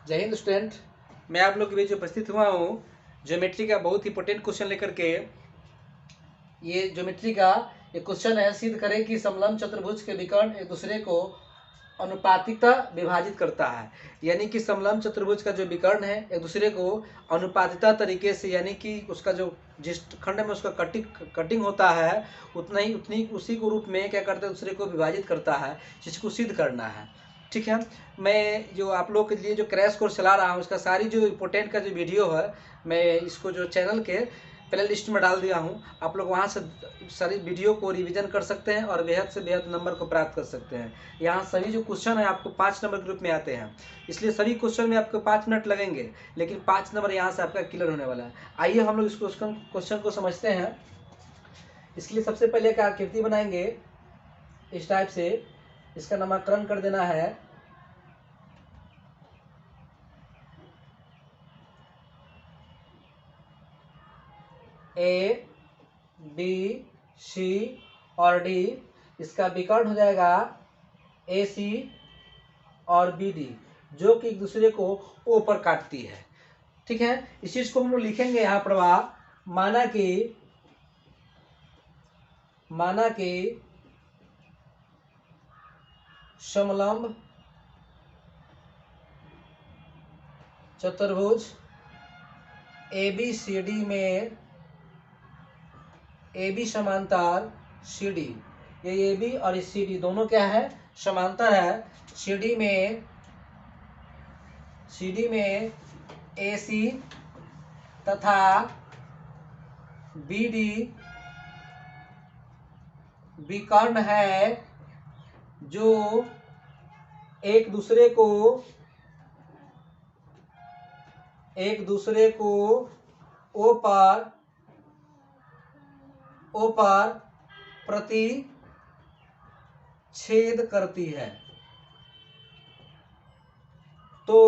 जय हिंद स्टूडेंट, मैं आप लोग के बीच उपस्थित हुआ हूँ ज्योमेट्री का बहुत इंपॉर्टेंट क्वेश्चन लेकर के। ये ज्योमेट्री का एक क्वेश्चन है, सिद्ध करें कि समलंब चतुर्भुज के विकर्ण एक दूसरे को अनुपातिकता विभाजित करता है। यानी कि समलंब चतुर्भुज का जो विकर्ण है एक दूसरे को अनुपातिकता तरीके से, यानी कि उसका जो जिस खंड में उसका कटिंग होता है उतनी उसी को रूप में क्या करता है, दूसरे को विभाजित करता है, जिसको सिद्ध करना है। ठीक है, मैं जो आप लोग के लिए जो क्रैश कोर्स चला रहा हूँ उसका सारी जो इम्पोर्टेंट का जो वीडियो है, मैं इसको जो चैनल के प्ले लिस्ट में डाल दिया हूँ। आप लोग वहाँ से सारी वीडियो को रिवीजन कर सकते हैं और बेहद से बेहद नंबर को प्राप्त कर सकते हैं। यहाँ सभी जो क्वेश्चन है आपको 5 नंबर के रूप में आते हैं, इसलिए सभी क्वेश्चन में आपको 5 मिनट लगेंगे, लेकिन 5 नंबर यहाँ से आपका क्लियर होने वाला है। आइए हम लोग इस क्वेश्चन को समझते हैं। इसके लिए सबसे पहले एक आकृति बनाएंगे इस टाइप से। इसका नामकरण कर देना है ए, बी, सी और डी। इसका विकर्ण हो जाएगा ए सी और बी डी, जो कि एक दूसरे को ओ पर काटती है। ठीक है, इस चीज को हम लोग लिखेंगे यहाँ पर। माना कि समलंब चतुर्भुज ए बी सी डी में ए बी समांतर सी डी, ये ए बी और सी डी दोनों क्या है, समांतर है। सी डी में ए सी तथा बी डी विकर्ण है, जो एक दूसरे को ओ पर प्रतिच्छेद करती है। तो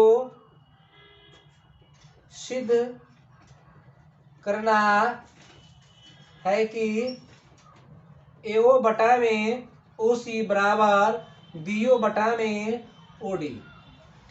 सिद्ध करना है कि एओ बटा में ओ सी बराबर बीओ बटा में ओ डी।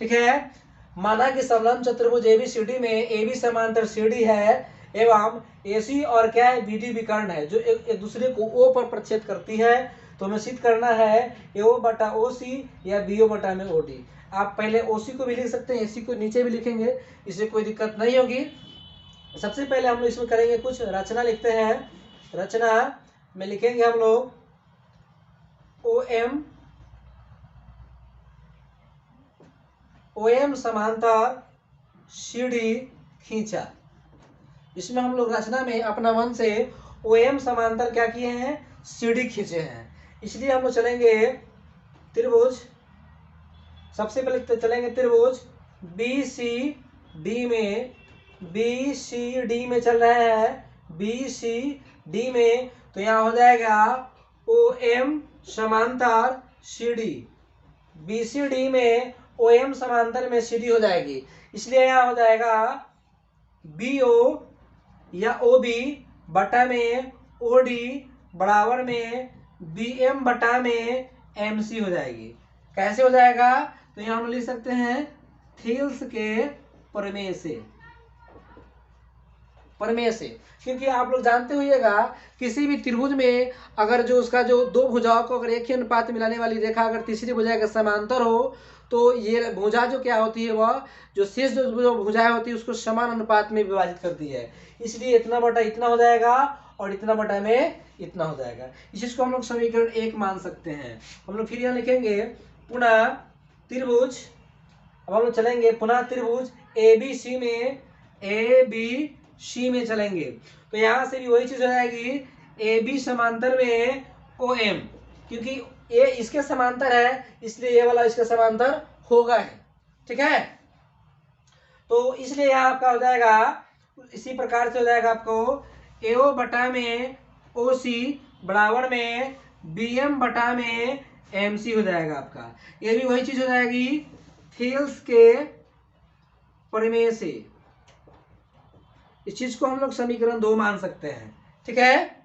ठीक है, माना कि समलंब चतुर्भुज एबीसीडी में ए बी समांतर सी डी है एवं एसी और क्या है, बी डी विकर्ण है, जो एक दूसरे को ओ पर प्रतिच्छेद करती है। तो हमें सिद्ध करना है एओ बटा ओ सी या बीओ बटा में ओ डी। आप पहले ओ सी को भी लिख सकते हैं, एसी को नीचे भी लिखेंगे, इससे कोई दिक्कत नहीं होगी। सबसे पहले हम लोग इसमें करेंगे कुछ रचना लिखते हैं। रचना में लिखेंगे हम लोग OM समांतर सीडी खींचा। इसमें हम लोग रचना में अपना मन से OM समांतर क्या किए हैं, सीडी खींचे हैं। इसलिए हम लोग चलेंगे त्रिभुज, सबसे पहले चलेंगे त्रिभुज BCD में चल रहा है, BCD में, तो यहाँ हो जाएगा OM समांतर CD। BCD में OM समांतर में CD हो जाएगी, इसलिए यहाँ हो जाएगा BO या OB बटा में OD बराबर में BM बटा में MC हो जाएगी। कैसे हो जाएगा, तो यहाँ हम लिख सकते हैं थेल्स के प्रमेय से। क्योंकि आप लोग जानते होइएगा किसी भी त्रिभुज में अगर जो उसका जो दो भुजाओं को अगर एक ही अनुपात मिलाने वाली रेखा अगर तीसरी भुजा के समांतर हो, तो ये भुजा जो क्या होती है, वह जो शेष जो भुजाएं होती है उसको समान अनुपात में विभाजित करती है। इसलिए इतना बटा इतना हो जाएगा और इतना बटा में इतना हो जाएगा। इस चीज को हम लोग समीकरण 1 मान सकते हैं। हम लोग फिर यहाँ लिखेंगे पुनः त्रिभुज। अब हम लोग चलेंगे पुनः त्रिभुज ए बी सी में चलेंगे, तो यहाँ से भी वही चीज हो जाएगी, ए बी समांतर में ओ एम, क्योंकि ए इसके समांतर है इसलिए ये वाला इसके समांतर होगा है। ठीक है, तो इसलिए यहाँ आपका हो जाएगा इसी प्रकार से हो जाएगा आपको एओ बटा में ओ सी बराबर में बीएम बटा में एम सी हो जाएगा आपका। ये भी वही चीज हो जाएगी थेल्स के प्रमेय से। इस चीज को हम लोग समीकरण 2 मान सकते हैं। ठीक है,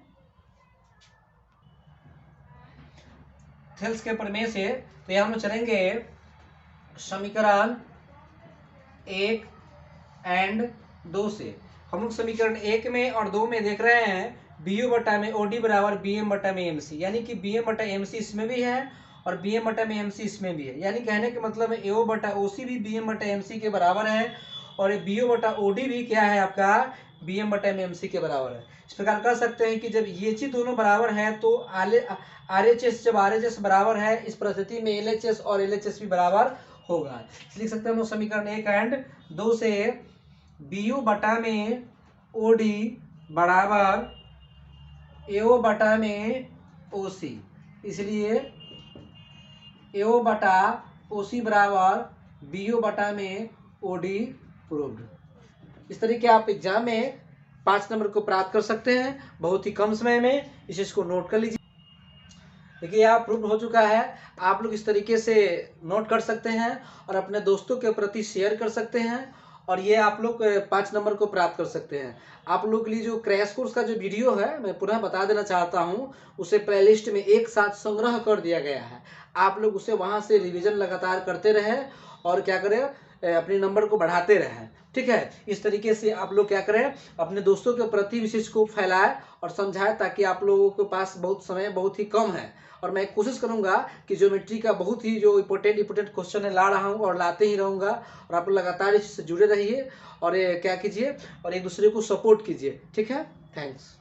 थेल्स के प्रमेय से, तो यहां हम लोग चलेंगे समीकरण 1 एंड 2 से हम लोग समीकरण 1 में और 2 में देख रहे हैं बी यू बटा में ओ डी बराबर बी एम बटा में एम सी, यानी कि बी एम बटा एम सी इसमें भी है और बी एम बटा में एम सी इसमें भी है, यानी कहने का मतलब है ए ओ बटा ओ सी भी बी एम बटा एम सी के बराबर है और बी ओ बटा ओ डी भी क्या है आपका बी एम बटा में एम सी के बराबर है। इस प्रकार कर सकते हैं कि जब ये चीज दोनों बराबर है तो आर एच एस जब आर एच एस बराबर है इस परिस्थिति में एल एच एस और एल एच एस भी बराबर होगा। लिख सकते हैं हम समीकरण 1 एंड 2 से बी यू बटा में ओ डी बराबर ए ओ बटा में ओ सी, इसलिए ए ओ बटा ओ सी बराबर बी यू बटा में ओ डी प्रूव्ड। इस तरीके आप एग्जाम में 5 नंबर को प्राप्त कर सकते हैं बहुत ही कम समय में। इस चीज को नोट कर लीजिए। देखिए यहाँ प्रूव हो चुका है, आप लोग इस तरीके से नोट कर सकते हैं और अपने दोस्तों के प्रति शेयर कर सकते हैं और ये आप लोग 5 नंबर को प्राप्त कर सकते हैं। आप लोग के लिए जो क्रैश कोर्स का जो वीडियो है मैं पुनः बता देना चाहता हूँ, उसे प्लेलिस्ट में एक साथ संग्रह कर दिया गया है। आप लोग उसे वहाँ से रिवीजन लगातार करते रहें और क्या करें अपने नंबर को बढ़ाते रहें। ठीक है, इस तरीके से आप लोग क्या करें अपने दोस्तों के प्रति विशेष को फैलाएं और समझाएं, ताकि आप लोगों के पास बहुत समय बहुत ही कम है और मैं कोशिश करूंगा कि ज्योमेट्री का बहुत ही जो इंपॉर्टेंट क्वेश्चन है ला रहा हूं और लाते ही रहूंगा और आप लगातार इससे जुड़े रहिए और क्या कीजिए और एक दूसरे को सपोर्ट कीजिए। ठीक है, थैंक्स।